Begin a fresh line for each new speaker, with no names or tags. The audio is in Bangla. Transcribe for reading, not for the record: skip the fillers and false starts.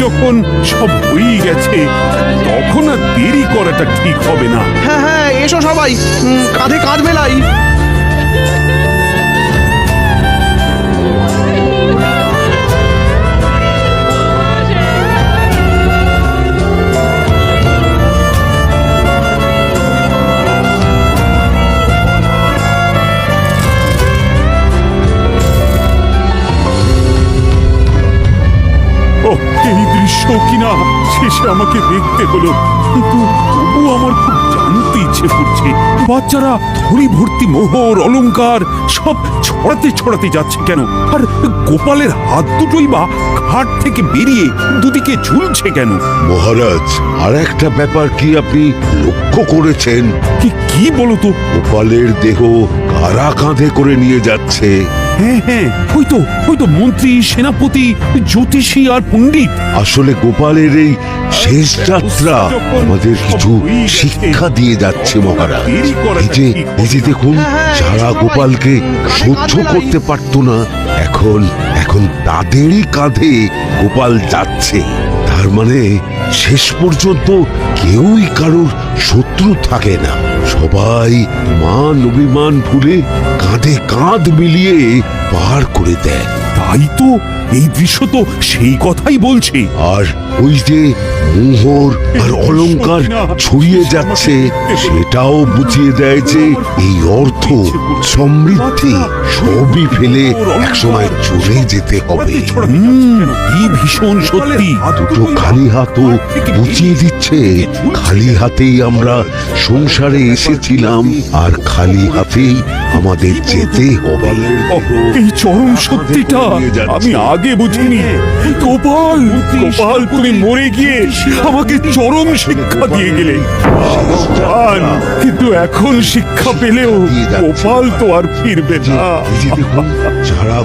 যখন সব হয়েই গেছে তখন আর দেরি করাটা ঠিক হবে না।
হ্যাঁ হ্যাঁ, এসো সবাই, কাঁধে কাঁধ মেলাই।
ও, এই দৃশ্য কিনা শেষে আমাকে দেখতে হলো, কিন্তু তবু আমার খুব জানতে ইচ্ছে করছে বাচ্চারা থলি ভর্তি মোহর অলংকার সব ছড়াতে ছড়াতে যাচ্ছে কেন, আর গোপালের হাত দুটোই বা ঘাট থেকে বেরিয়ে দুদিকে ঝুলছে কেন?
মহারাজ, আর একটা ব্যাপার কি আপনি লক্ষ্য করেছেন?
কি বলো তো?
গোপালের দেহ কারা কাঁধে করে নিয়ে যাচ্ছে?
হ্যাঁ হ্যাঁ, ওই তো মন্ত্রী, সেনাপতি, জ্যোতিষী আর পণ্ডিত।
আসলে গোপালের এই শেষ যাত্রা আমাদের কিছু শিক্ষা দিয়ে যাচ্ছে মহারাজ। এই যে দেখুন, যারা গোপালকে সহ্য করতে পারত না, এখন তাদেরই কাঁধে গোপাল যাচ্ছে। তার মানে শেষ পর্যন্ত কেউই কারোর শত্রু থাকে না, সবাই মান অভিমান ভুলে কাঁধে কাঁধ মিলিয়ে পার করে দেয়।
তাই তো, এই দৃশ্য তো সেই কথাই বলছে।
আর ওই যে মোহর আর অলংকার ছড়িয়ে যাচ্ছে, সেটাও বুঝিয়ে দেয় যে এই অর্থ, সমৃদ্ধি সবই ফেলে একসময় চলে যেতে হবে।
কি ভীষণ সত্যি।
দুটো খালি হাতও বুঝিয়ে দিচ্ছে খালি হাতেই আমরা সংসারে এসেছিলাম, আর খালি হাতেই আমাদের যেতে হবে।
এই চরম সত্যিটা আমি আগে বুঝিনি। গোপাল, তুমি মরে গিয়ে আমাকে চরম শিক্ষা দিয়ে গেলে। কিন্তু এখন শিক্ষা পেলেও গোপাল তো আর ফিরবে না।
যারা